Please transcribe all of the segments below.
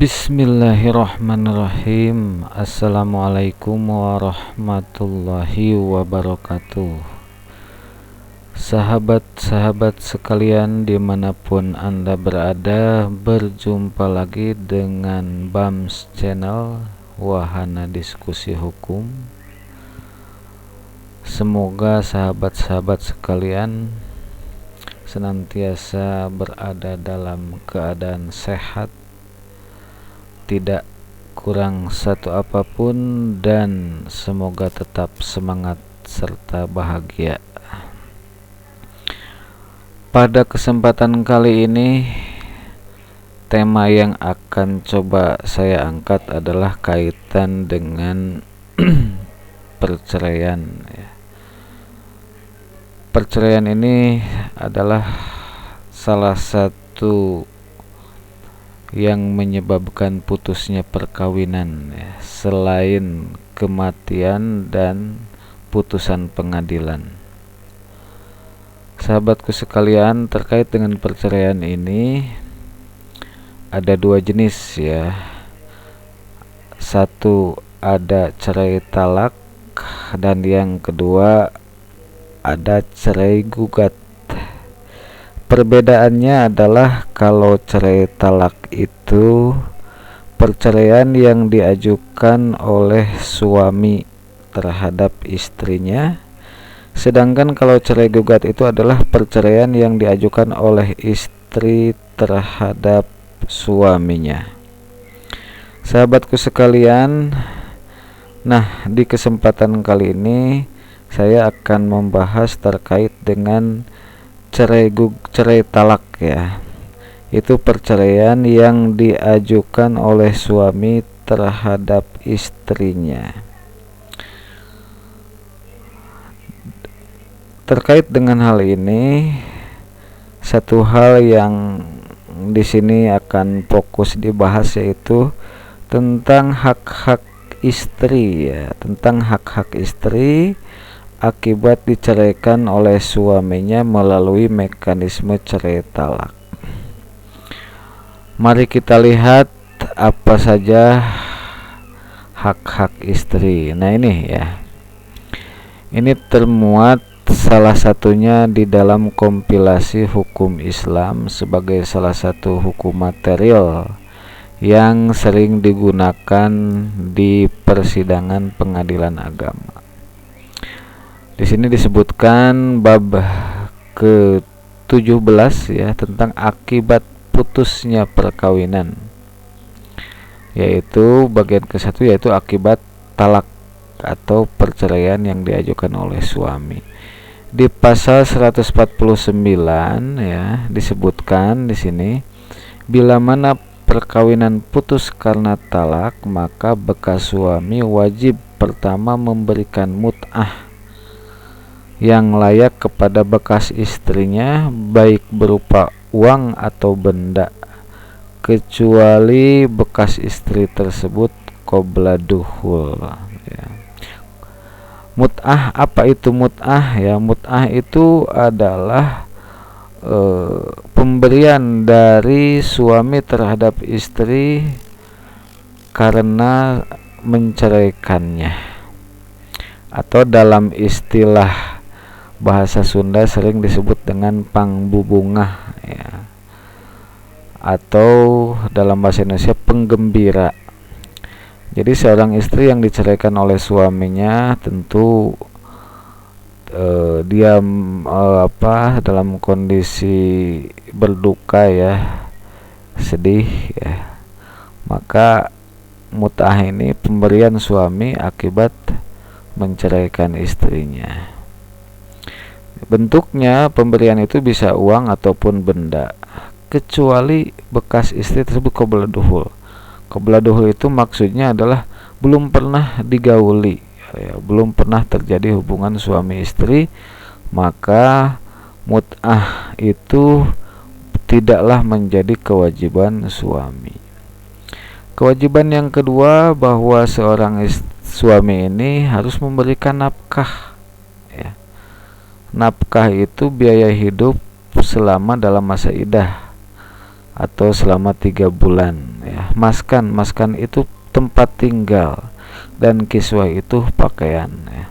Bismillahirrahmanirrahim. Assalamualaikum warahmatullahi wabarakatuh. Sahabat-sahabat sekalian dimanapun Anda berada, berjumpa lagi dengan BAMS Channel Wahana Diskusi Hukum. Semoga sahabat-sahabat sekalian senantiasa berada dalam keadaan sehat, tidak kurang satu apapun, dan semoga tetap semangat serta bahagia. Pada kesempatan kali ini, tema yang akan coba saya angkat adalah kaitan dengan perceraian. Perceraian ini adalah salah satu yang menyebabkan putusnya perkawinan, selain kematian dan putusan pengadilan. Sahabatku sekalian, terkait dengan perceraian ini ada dua jenis ya. Satu, ada cerai talak, dan yang kedua ada cerai gugat. Perbedaannya adalah kalau cerai talak itu perceraian yang diajukan oleh suami terhadap istrinya, sedangkan kalau cerai gugat itu adalah perceraian yang diajukan oleh istri terhadap suaminya. Sahabatku sekalian, nah di kesempatan kali ini saya akan membahas terkait dengan cerai talak ya. Itu perceraian yang diajukan oleh suami terhadap istrinya. Terkait dengan hal ini, satu hal yang di sini akan fokus dibahas yaitu tentang hak-hak istri ya, tentang hak-hak istri akibat diceraikan oleh suaminya melalui mekanisme cerai talak. Mari kita lihat apa saja hak-hak istri. Nah ini ya, ini termuat salah satunya di dalam kompilasi hukum Islam sebagai salah satu hukum material yang sering digunakan di persidangan pengadilan agama. Di sini disebutkan bab ke-17 ya, tentang akibat putusnya perkawinan. Yaitu bagian ke-1 yaitu akibat talak atau perceraian yang diajukan oleh suami. Di pasal 149 ya disebutkan di sini, bila mana perkawinan putus karena talak, maka bekas suami wajib pertama memberikan mut'ah yang layak kepada bekas istrinya, baik berupa uang atau benda, kecuali bekas istri tersebut qabla dukhul ya. Mut'ah, apa itu mut'ah ya? Mut'ah itu adalah pemberian dari suami terhadap istri karena menceraikannya, atau dalam istilah bahasa Sunda sering disebut dengan pangbubungah ya, atau dalam bahasa Indonesia penggembira. Jadi seorang istri yang diceraikan oleh suaminya tentu dia dalam kondisi berduka ya, sedih ya. Maka mut'ah ini pemberian suami akibat menceraikan istrinya. Bentuknya pemberian itu bisa uang ataupun benda, kecuali bekas istri tersebut qabla dukhul. Qabla dukhul itu maksudnya adalah belum pernah digauli ya, belum pernah terjadi hubungan suami istri, maka mut'ah itu tidaklah menjadi kewajiban suami. Kewajiban yang kedua, bahwa seorang suami ini harus memberikan nafkah ya. Nafkah itu biaya hidup selama dalam masa iddah atau selama 3 bulan ya. Maskan itu tempat tinggal, dan kiswah itu pakaian, ya.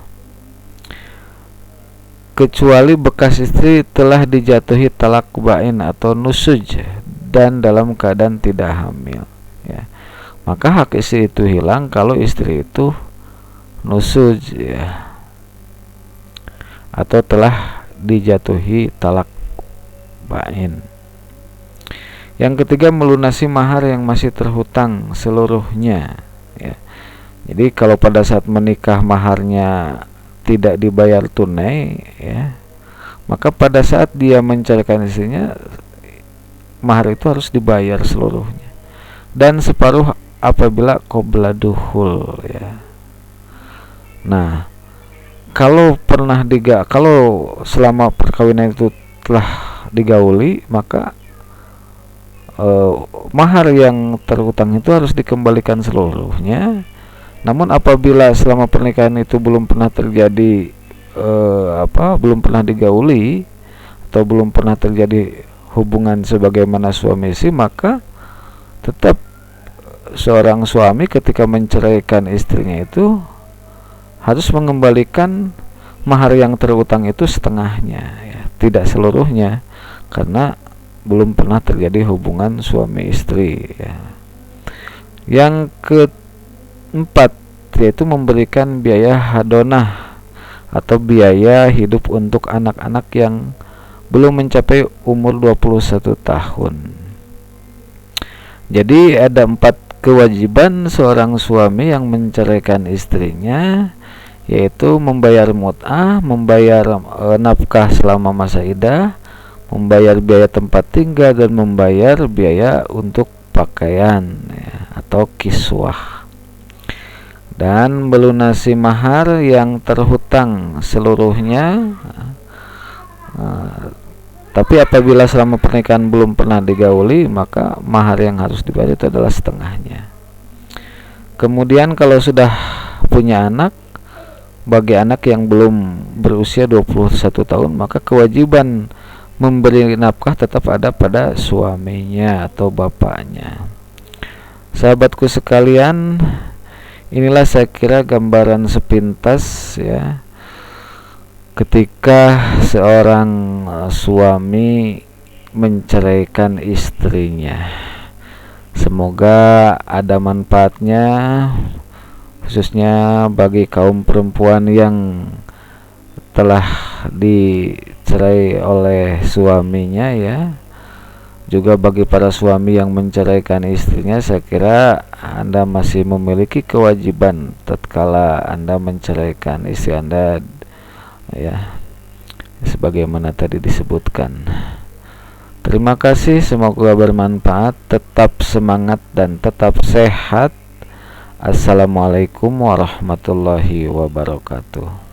Kecuali bekas istri telah dijatuhi talak bain atau nusuj dan dalam keadaan tidak hamil, ya. Maka hak istri itu hilang kalau istri itu nusuj, ya, atau telah dijatuhi talak bain. Yang ketiga, melunasi mahar yang masih terhutang seluruhnya, ya. Jadi kalau pada saat menikah maharnya tidak dibayar tunai, ya, maka pada saat dia menceraikan istrinya, mahar itu harus dibayar seluruhnya, dan separuh apabila qabla dukhul, ya. Nah, kalau selama perkawinan itu telah digauli, maka mahar yang terhutang itu harus dikembalikan seluruhnya. Namun apabila selama pernikahan itu belum pernah terjadi belum pernah digauli atau belum pernah terjadi hubungan sebagaimana suami istri, maka tetap seorang suami ketika menceraikan istrinya itu harus mengembalikan mahar yang terhutang itu setengahnya, ya, tidak seluruhnya, karena belum pernah terjadi hubungan suami istri, ya. Yang keempat, yaitu memberikan biaya hadonah atau biaya hidup untuk anak-anak yang belum mencapai umur 21 tahun. Jadi ada 4 kewajiban seorang suami yang menceraikan istrinya, yaitu membayar mut'ah, membayar nafkah selama masa iddah, membayar biaya tempat tinggal, dan membayar biaya untuk pakaian, ya, atau kiswah, dan melunasi mahar yang terhutang seluruhnya. Tapi apabila selama pernikahan belum pernah digauli, maka mahar yang harus dibayar itu adalah setengahnya. Kemudian kalau sudah punya anak, bagi anak yang belum berusia 21 tahun, maka kewajiban memberi nafkah tetap ada pada suaminya atau bapaknya. Sahabatku sekalian, inilah saya kira gambaran sepintas, ya, ketika seorang suami menceraikan istrinya. Semoga ada manfaatnya, khususnya bagi kaum perempuan yang telah dicerai oleh suaminya, ya. Juga bagi para suami yang menceraikan istrinya, saya kira Anda masih memiliki kewajiban tatkala Anda menceraikan istri Anda, ya, sebagaimana tadi disebutkan. Terima kasih, semoga bermanfaat. Tetap semangat dan tetap sehat. Assalamualaikum warahmatullahi wabarakatuh.